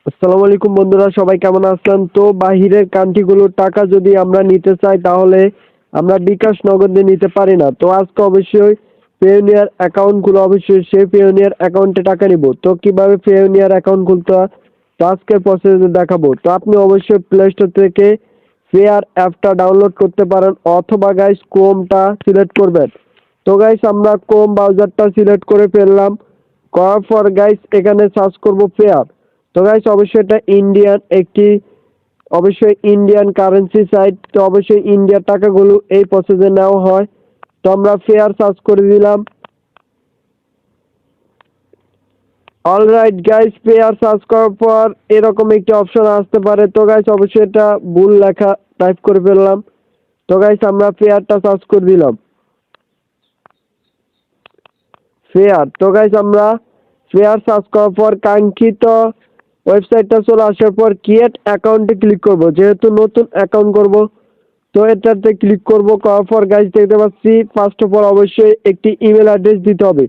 আসসালামু আলাইকুম বন্ধুরা, সবাই কেমন আছেন? তো বাহিরের কান্ট্রিগুলোর টাকা যদি আমরা নিতে চাই তাহলে আমরা বিকাশ নগদে নিতে পারি না। তো আজকে অবশ্যই পেওনিয়ার অ্যাকাউন্টগুলো অবশ্যই সেই পেওনিয়ার অ্যাকাউন্টে টাকা নিব। তো কিভাবে পেওনিয়ার অ্যাকাউন্ট খুলতে হয় তো আজকের প্রসেসে দেখাবো। তো আপনি অবশ্যই প্লে স্টোর থেকে পেয়ার অ্যাপটা ডাউনলোড করতে পারেন অথবা গাইস ক্রোমটা সিলেক্ট করবেন। তো গাইস আমরা ক্রোম ব্রাউজারটা সিলেক্ট করে ফেললাম। করার পর গাইস এখানে সার্চ করব পেয়ার। তো গাইস অবশ্যই এটা অবশ্যই ইন্ডিয়ান কারেন্সি সাইট। তো অবশ্যই ইন্ডিয়ার টাকাগুলো এই প্রসেসে নেওয়া হয়। তো আমরা ফেয়ার সার্চ করে দিলাম। অলরাইট গাইস, ফেয়ার সার্চ করার পর এরকম একটি অপশন আসতে পারে। তো গাইস অবশ্যই এটা ভুল লেখা টাইপ করে ফেললাম। তো গাইস আমরা ফেয়ারটা সার্চ করে দিলাম। ফেয়ার। তো গাইস আমরা ফেয়ার সার্চ করার পর কাঙ্ক্ষিত ওয়েবসাইটটা চলে আসার পর ক্রিয়েট অ্যাকাউন্টে ক্লিক করব। যেহেতু নতুন অ্যাকাউন্ট করব তো এটাতে ক্লিক করব। করার পর গাইস দেখতে পাচ্ছি ফার্স্ট অফ অল অবশ্যই একটি ইমেল অ্যাড্রেস দিতে হবে।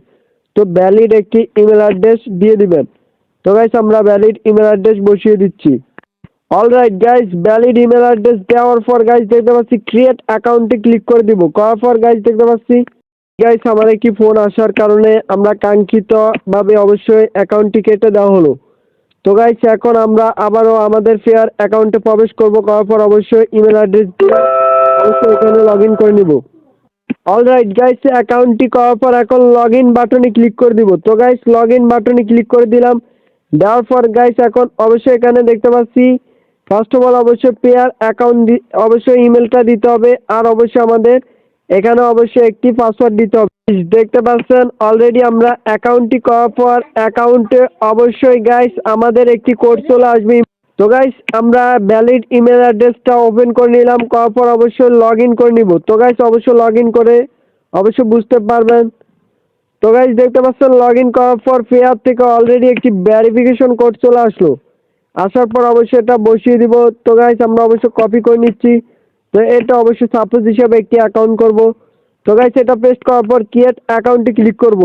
তো ভ্যালিড একটি ইমেল অ্যাড্রেস দিয়ে দিবেন। তো গাইস আমরা ভ্যালিড ইমেল অ্যাড্রেস বসিয়ে দিচ্ছি। Alright guys, valid email address দেওয়ার পর গাইস দেখতে পাচ্ছি ক্রিয়েট অ্যাকাউন্টে ক্লিক করে দিব। করার পর গাইস দেখতে পাচ্ছি গাইস আমার একটি ফোন আসার কারণে আমরা কাঙ্ক্ষিতভাবে অবশ্যই অ্যাকাউন্টটি কেটে দেওয়া হলো। তো গাইস এখন আমরা আবারও আমাদের ফেয়ার অ্যাকাউন্টে প্রবেশ করব। করার পর অবশ্যই ইমেল অ্যাড্রেস দিয়ে অবশ্যই এখানে লগ ইন করে নিব। অলরাইট গাইস, অ্যাকাউন্টটি করার পর এখন লগ ইন বাটনে ক্লিক করে দিব। তো গাইস লগ ইন বাটনে ক্লিক করে দিলাম। দেওয়ার পর গাইস এখন অবশ্যই এখানে দেখতে পাচ্ছি ফার্স্ট অফ অল অবশ্যই পেয়ার অ্যাকাউন্ট অবশ্যই ইমেলটা দিতে হবে। আর অবশ্যই আমাদের এখানে অবশ্যই একটি পাসওয়ার্ড দিতে হবে। দেখতে পাচ্ছেন অলরেডি আমরা অ্যাকাউন্টটি করার পর অ্যাকাউন্টে অবশ্যই গাইস আমাদের একটি কোড চলে আসবে। তো গাইস আমরা ভ্যালিড ইমেল অ্যাড্রেসটা ওপেন করে নিলাম। করার পর অবশ্যই লগ ইন করে নিব। তো গাইস অবশ্যই লগ ইন করে অবশ্যই বুঝতে পারবেন। তো গাইস দেখতে পাচ্ছেন লগ ইন করার পর পেয়ার থেকে অলরেডি একটি ভেরিফিকেশন কোড চলে আসলো। আসার পর অবশ্যই এটা বসিয়ে দিব। তো গাইস আমরা অবশ্যই কপি করে নিচ্ছি। তো এটা অবশ্যই সাপোজ হিসাবে একটি অ্যাকাউন্ট করব। তো গাইস এটা পেস্ট করার পর ক্রিয়েট অ্যাকাউন্টে ক্লিক করব।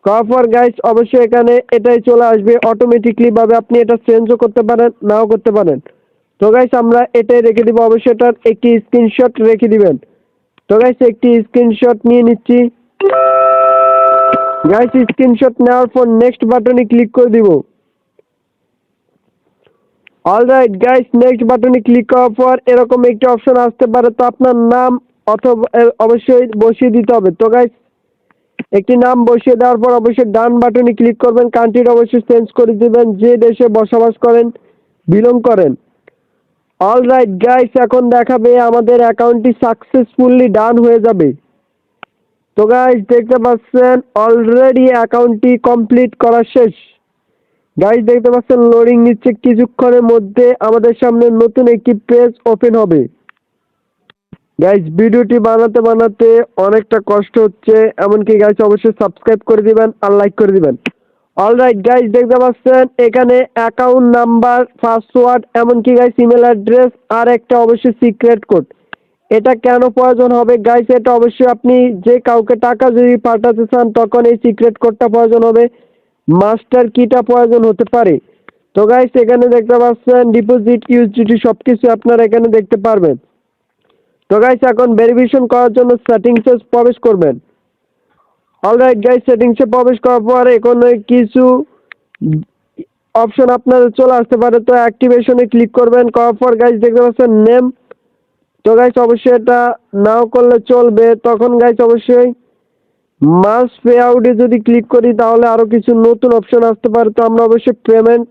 করার পর গাইস অবশ্যই এখানে এটাই চলে আসবে অটোমেটিকলি ভাবে। আপনি এটা চেঞ্জও করতে পারেন, নাও করতে পারেন। তো গাইস আমরা এটাই রেখে দিব। অবশ্যই এটার একটি স্ক্রিনশট রেখে দিবেন। তো গাইস একটি স্ক্রিনশট নিয়ে নিচ্ছি। গাইস স্ক্রিনশট নেওয়ার পর নেক্সট বাটনে ক্লিক করে দিব। অলরাইট গাইস, নেক্সট বাটনে ক্লিক করার পর এরকম একটি অপশন আসতে পারে। তো আপনার নাম অথবা অবশ্যই বসিয়ে দিতে হবে। তো গাইস একটি নাম বসিয়ে দেওয়ার পর অবশ্যই ডান বাটনে ক্লিক করবেন। কান্ট্রিটা অবশ্যই চেঞ্জ করে দিবেন যে দেশে বসবাস করেন, বিলং করেন। অলরাইট গাইস এখন দেখাবে আমাদের অ্যাকাউন্টটি সাকসেসফুলি ডান হয়ে যাবে। তো গাইস দেখতে পাচ্ছেন অলরেডি অ্যাকাউন্টটি কমপ্লিট করা শেষ। গাইস দেখতে পাচ্ছেন লোডিং নিচ্ছে, কিছুক্ষণের মধ্যে আমাদের সামনে নতুন একটি পেজ ওপেন হবে। গাইস ভিডিওটি বানাতে বানাতে অনেকটা কষ্ট হচ্ছে, এমনকি গাইস অবশ্যই সাবস্ক্রাইব করে দিবেন আর লাইক করে দিবেন। অলরাইট গাইস দেখতে পাচ্ছেন এখানে অ্যাকাউন্ট নাম্বার, পাসওয়ার্ড, এমনকি গাইস ইমেল অ্যাড্রেস আর একটা অবশ্যই সিক্রেট কোড। এটা কেন প্রয়োজন হবে গাইস? এটা অবশ্যই আপনি যে কাউকে টাকা যদি পাঠাতে চান তখন এই সিক্রেট কোডটা প্রয়োজন হবে, মাস্টার কিটা প্রয়োজন হতে পারে। তো গাইস এখানে দেখতে পাচ্ছেন ডিপোজিট, ইউএসডিটি সবকিছু আপনারা এখানে দেখতে পারবেন। তো গাইস এখন ভেরিফিকেশন করার জন্য সেটিংসে প্রবেশ করবেন। অলরাইট গাইস, সেটিংসে প্রবেশ করার পর এখানে কিছু অপশন আপনাদের চলে আসতে পারে। তো অ্যাক্টিভেশনে ক্লিক করবেন। করার পর গাইস দেখতে পাচ্ছেন নেম। তো গাইস অবশ্যই এটা নাও করলে চলবে। তখন গাইস অবশ্যই মাস পে আউটে যদি ক্লিক করি তাহলে আরো কিছু নতুন অপশন আসতে পারে। তো আমরা অবশ্যই পেমেন্ট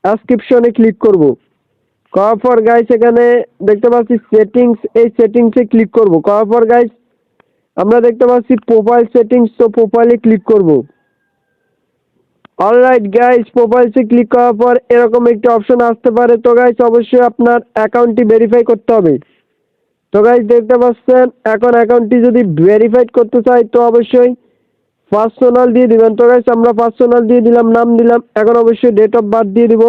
সাবস্ক্রিপশনে ক্লিক করব। করার পর গাইস এখানে দেখতে পাচ্ছি সেটিংস, এই সেটিংসে ক্লিক করব। করার পর গাইস আমরা দেখতে পাচ্ছি প্রোফাইল সেটিংস, তো প্রোফাইলে ক্লিক করব। অলরাইট গাইস, প্রোফাইলসে ক্লিক করার পর এরকম একটি অপশন আসতে পারে। তো গাইস অবশ্যই আপনার অ্যাকাউন্টটি ভেরিফাই করতে হবে। তো গাইস দেখতে পাচ্ছেন এখন অ্যাকাউন্টটি যদি ভেরিফাইড করতে চাই তো অবশ্যই পার্সোনাল দিয়ে দিবেন। তো গাইস আমরা পার্সোনাল দিয়ে দিলাম, নাম দিলাম। এখন অবশ্যই ডেট অফ বার্থ দিয়ে দিব।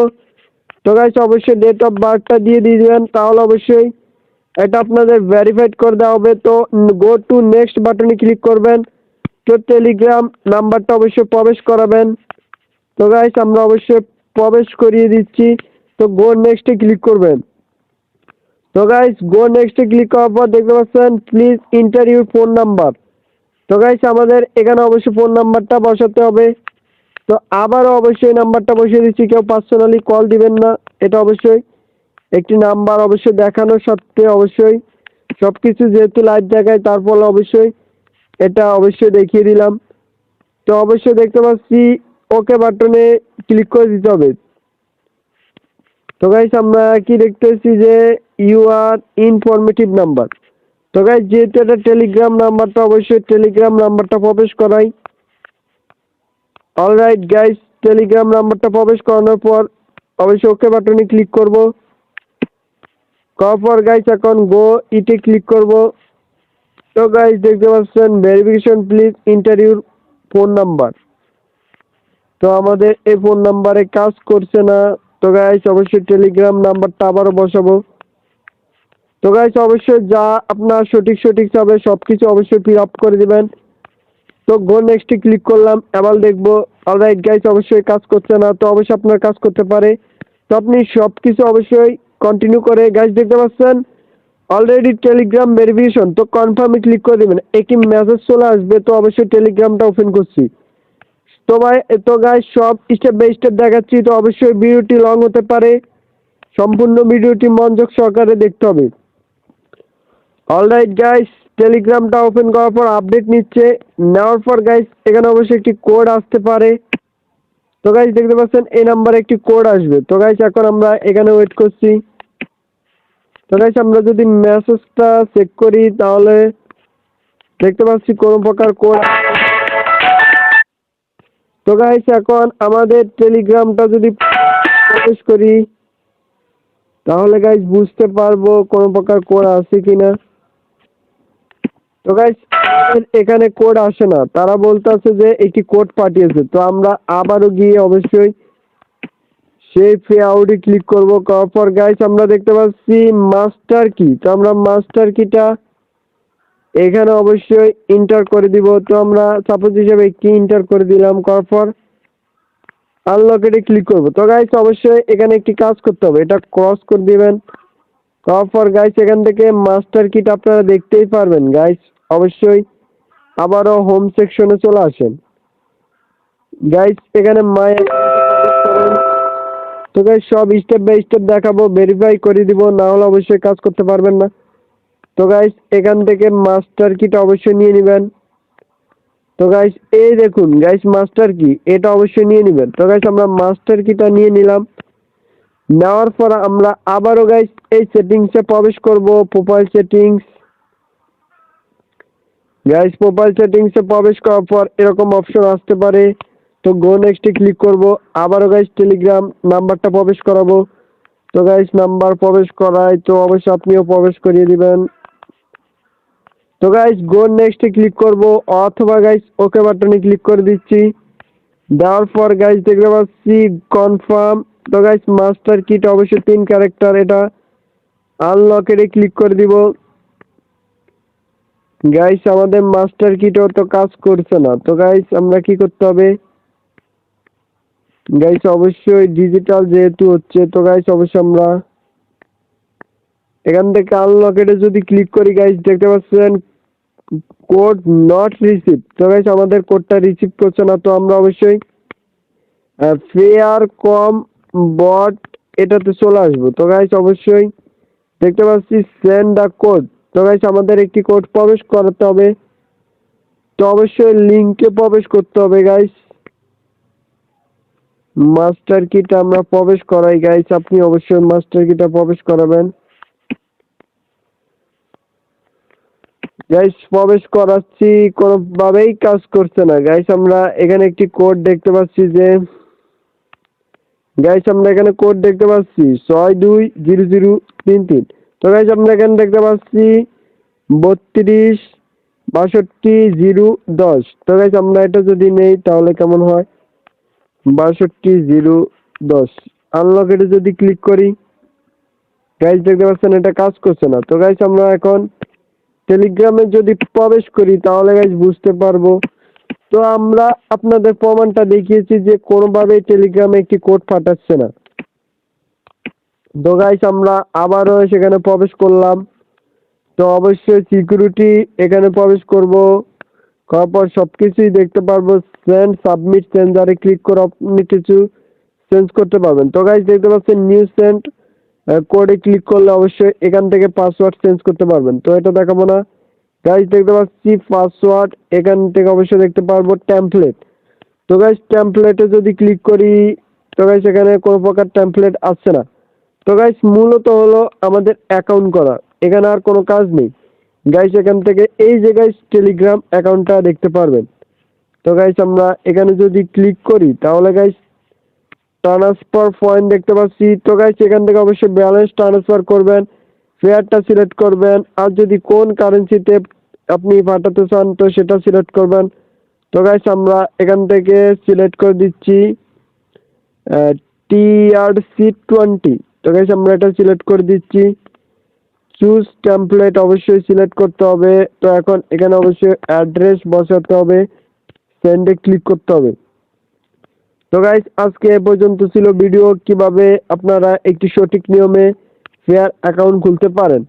তো গাইস অবশ্যই ডেট অফ বার্থটা দিয়ে দিবেন, তাহলে অবশ্যই এটা আপনাদের ভেরিফাইড করে দেওয়া হবে। তো গো টু নেক্সট বাটনে ক্লিক করবেন। তো টেলিগ্রাম নাম্বারটা অবশ্যই প্রবেশ করাবেন। তো গাইস আমরা অবশ্যই প্রবেশ করিয়ে দিচ্ছি। তো গো নেক্সটে ক্লিক করবেন। তো গাইস গো নেক্সটে ক্লিক করার পর দেখতে পাচ্ছেন please enter your phone number. তো গাইস আমাদের এখানে অবশ্যই ফোন নাম্বারটা বসাতে হবে। তো আবারও অবশ্যই নাম্বারটা বসিয়ে দিচ্ছি, কেউ পার্সোনালি কল দিবেন না। এটা অবশ্যই একটি নাম্বার অবশ্যই দেখানোর সত্ত্বে অবশ্যই সবকিছু যেহেতু লাইভ দেখায় তারপর অবশ্যই এটা অবশ্যই দেখিয়ে দিলাম। তো অবশ্যই দেখতে পাচ্ছি ওকে বাটনে ক্লিক করে দিতে হবে। তো গাইস আমরা কি দেখতেছি যে ইউ আর ইনফরমেটিভ নাম্বার। তো গাইস যেহেতু এটা টেলিগ্রাম নাম্বারটা অবশ্যই টেলিগ্রাম নাম্বারটা প্রবেশ করাই। অলরাইট গাইস টেলিগ্রাম নাম্বারটা প্রবেশ করানোর পর অবশ্যই ওকে বাটনে ক্লিক করব। করার পর গাইস এখন গো ইটে ক্লিক করব। তো গাইস দেখতে পাচ্ছেন verification please enter your phone number. তো আমাদের এই ফোন নাম্বারে কাজ করছে না। তো গাইস অবশ্যই টেলিগ্রাম নাম্বারটা আবারও বসাবো। তো গাইস অবশ্যই যা আপনার সঠিক হবে সবকিছু অবশ্যই ফিল আপ করে দিবেন। তো গো নেক্সটে ক্লিক করলাম, এবার দেখবো। অলরাইট গাইস অবশ্যই কাজ করছে না, তো অবশ্যই আপনার কাজ করতে পারে। তো আপনি সবকিছু অবশ্যই কন্টিনিউ করে গাইস দেখতে পাচ্ছেন অলরেডি টেলিগ্রাম ভেরিফিকেশন। তো কনফার্মে ক্লিক করে দেবেন, একটি মেসেজ চলে আসবে। তো অবশ্যই টেলিগ্রামটা ওপেন করছি। তো ভাই তো গাইস সব স্টেপ বাই স্টেপ দেখাচ্ছি। তো অবশ্যই ভিডিওটি লং হতে পারে, সম্পূর্ণ ভিডিওটি মনোযোগ সহকারে দেখতে হবে। অলরাইট গাইস টেলিগ্রামটা ওপেন করার পর আপডেট নিচ্ছে, নেওয়ার পর গাইস এখানে অবশ্যই একটি কোড আসতে পারে। তো গাইস দেখতে পাচ্ছেন এই নাম্বারে একটি কোড আসবে। তো গাইস এখন আমরা এখানে ওয়েট করছি। তো গাইস আমরা যদি মেসেজটা চেক করি তাহলে দেখতে পাচ্ছি কোনো প্রকার কোড। তো গাইস এখন আমাদের টেলিগ্রামটা যদি প্রবেশ করি তাহলে গাইস বুঝতে পারবো কোনো প্রকার কোড আছে কিনা। তো গাইস এখানে কোড আসে না, তারা বলতেছে যে একটি কোড পাঠিয়েছে। তো আমরা আবারও গিয়ে অবশ্যই সেই পে আউটে ক্লিক করব। করার পর গাইস আমরা দেখতে পাচ্ছি মাস্টার কি। তো আমরা মাস্টার কিটা এখানে অবশ্যই এন্টার করে দিব। তো আমরা সাপোজ হিসেবে কি এন্টার করে দিলাম। করার পর আনলকেটে ক্লিক করব। তো গাইস অবশ্যই এখানে একটি কাজ করতে হবে, এটা ক্রস করে দিবেন। তারপর গাইস এখান থেকে মাস্টার কিট আপনারা দেখতেই পারবেন। গাইস অবশ্যই আবারও হোম সেকশনে চলে আসেন। গাইস এখানে মাই। তো গাইস সব স্টেপ বাই স্টেপ দেখাবো, ভেরিফাই করে দিব, না হলে অবশ্যই কাজ করতে পারবেন না। তো গাইস এখান থেকে মাস্টার কিটা অবশ্যই নিয়ে নেবেন। তো গাইস এই দেখুন গাইস মাস্টার কি, এটা অবশ্যই নিয়ে নেবেন। তো গাইস আমরা মাস্টার কিটা নিয়ে নিলাম। নেওয়ার পর আমরা আবারও গাইস এই সেটিংসে প্রবেশ করব, প্রোফাইল সেটিংস। গাইস প্রোফাইল সেটিংসে প্রবেশ করার পর এরকম অপশন আসতে পারে। তো গো নেক্সটে ক্লিক করব। আবারও গাইস টেলিগ্রাম নাম্বারটা প্রবেশ করাবো। তো গাইস নাম্বার প্রবেশ করাই, তো অবশ্যই আপনিও প্রবেশ করিয়ে দিবেন। তো গাইস গো নেক্সটে ক্লিক করব অথবা গাইস ওকে বাটনে ক্লিক করে দিচ্ছি। দেওয়ার পর গাইস দেখতে পাচ্ছি কনফার্ম। তো গাইস মাস্টার কিটা অবশ্যই 3 ক্যারেক্টার, এটা আনলকেটে ক্লিক করে দিব। গাইস আমাদের মাস্টার কিটও তো কাজ করছে না। তো গাইস আমরা কি করতে হবে গাইস, অবশ্যই ডিজিটাল যেহেতু হচ্ছে। তো গাইস অবশ্যই আমরা এখান থেকে আনলকেটে যদি ক্লিক করি গাইস দেখতে পাচ্ছেন কোড নট রিসিভ। তো গাইস আমাদের কোডটা রিসিভ করছে না। তো আমরা অবশ্যই ফেয়ার কম বট এটাতে চলে আসবো। তো গাইস অবশ্যই দেখতে পাচ্ছি সেন্ড দ্য কোড। তো গাইস আমাদের একটি কোড প্রবেশ করাতে হবে। তো অবশ্যই লিংকে প্রবেশ করতে হবে গাইস। মাস্টার কিটা আমরা প্রবেশ করাই গাইস, আপনি অবশ্যই মাস্টার কিটা প্রবেশ করাবেন। গাইস প্রবেশ করাচ্ছি, কোনোভাবেই কাজ করছে না। গাইস আমরা এখানে একটি কোড দেখতে পাচ্ছি যে গাইস আমরা এখানে কোড দেখতে পাচ্ছি 620033। তো গাইস আমরা এখানে দেখতে পাচ্ছি 32 62 010। তো গাইস আমরা এটা যদি নেই তাহলে কেমন হয় 62 010। আনলকেটে যদি ক্লিক করি গাইস দেখতে পাচ্ছেন এটা কাজ করছে না। তো গাইস আমরা এখন টেলিগ্রামে যদি প্রবেশ করি তাহলে গাইস বুঝতে পারবো তো আমরা আপনাদের প্রমাণটা দেখিয়েছি যে কোনোভাবেই টেলিগ্রামে একটি কোড পাঠাচ্ছে না। তো গাইস আমরা আবারও সেখানে প্রবেশ করলাম। তো অবশ্যই সিকিউরিটি এখানে প্রবেশ করব, করার পর সবকিছুই দেখতে পারবো। সেন্ড সাবমিট সেন্ডারে ক্লিক করে আপনি কিছু চেঞ্জ করতে পারবেন। তো গাইস দেখতে পাচ্ছেন নিউ সেন্ড কোডে ক্লিক করলে অবশ্যই এখান থেকে পাসওয়ার্ড চেঞ্জ করতে পারবেন। তো এটা দেখাবো না। গাইস দেখতে পাচ্ছি পাসওয়ার্ড, এখান থেকে অবশ্যই দেখতে পারবো টেমপ্লেট। তো গাইস টেমপ্লেটে যদি ক্লিক করি, তো গাইস এখানে কোনো প্রকার টেমপ্লেট আসছে না। তো গাইস মূলত হলো আমাদের অ্যাকাউন্ট করা, এখানে আর কোনো কাজ নেই। গাইস এখান থেকে এই যে গাইস টেলিগ্রাম অ্যাকাউন্টটা দেখতে পারবেন। তো গাইস আমরা এখানে যদি ক্লিক করি তাহলে গাইস ট্রান্সফার পয়েন্ট দেখতে পাচ্ছি। তো গাইস এখান থেকে অবশ্যই ব্যালেন্স ট্রান্সফার করবেন, ফেয়ারটা সিলেক্ট করবেন, আর যদি কোন কারেন্সিতে আপনি পাঠাতে চান তো সেটা সিলেক্ট করবেন। তো গাইস আমরা এখান থেকে সিলেক্ট করে দিচ্ছি TRC20। তো গাইস আমরা এটা সিলেক্ট করে দিচ্ছি। চুজ টেমপ্লেট অবশ্যই সিলেক্ট করতে হবে। তো এখন এখানে অবশ্যই অ্যাড্রেস বসাতে হবে, সেন্ডে ক্লিক করতে হবে। তো গাইস আজকে এ পর্যন্ত ছিল ভিডিও, কিভাবে আপনারা একটি সঠিক নিয়মে ফেয়ার অ্যাকাউন্ট খুলতে পারেন।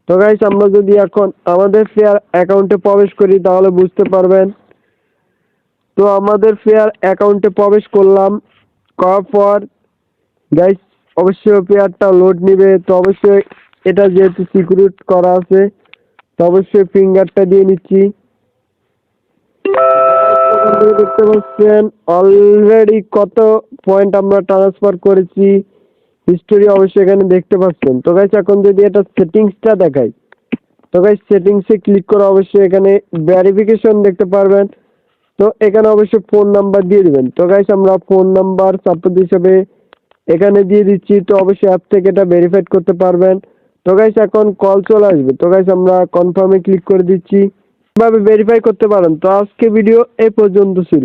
তো গাইস আমরা যদি এখন আমাদের ফেয়ার অ্যাকাউন্টে প্রবেশ করি তাহলে বুঝতে পারবেন। তো আমাদের ফেয়ার অ্যাকাউন্টে প্রবেশ করলাম, করার পর গাইস অবশ্যই ফেয়ারটা লোড নিবে। তো অবশ্যই এটা যেহেতু সিকিউরিটি করা আছে তো অবশ্যই ফিঙ্গারটা দিয়ে নিচ্ছি। দেখতে পাচ্ছেন অলরেডি কত পয়েন্ট আমরা ট্রান্সফার করেছি, হিস্টোরি অবশ্যই এখানে দেখতে পাচ্ছেন। তো গাইস এখন যদি এটা সেটিংসটা দেখাই, তো গাইস সেটিংসে ক্লিক করে অবশ্যই এখানে ভেরিফিকেশন দেখতে পারবেন। তো এখানে অবশ্যই ফোন নাম্বার দিয়ে দিবেন। তো গাইস আমরা ফোন নাম্বার সাপোর্ট হিসেবে এখানে দিয়ে দিচ্ছি। তো অবশ্যই অ্যাপ থেকে এটা ভেরিফাইড করতে পারবেন। তো গাইস এখন কল চলে আসবে। তো গাইস আমরা কনফার্মে ক্লিক করে দিচ্ছি, এভাবে ভেরিফাই করতে পারেন। তো আজকে ভিডিও এই পর্যন্ত ছিল।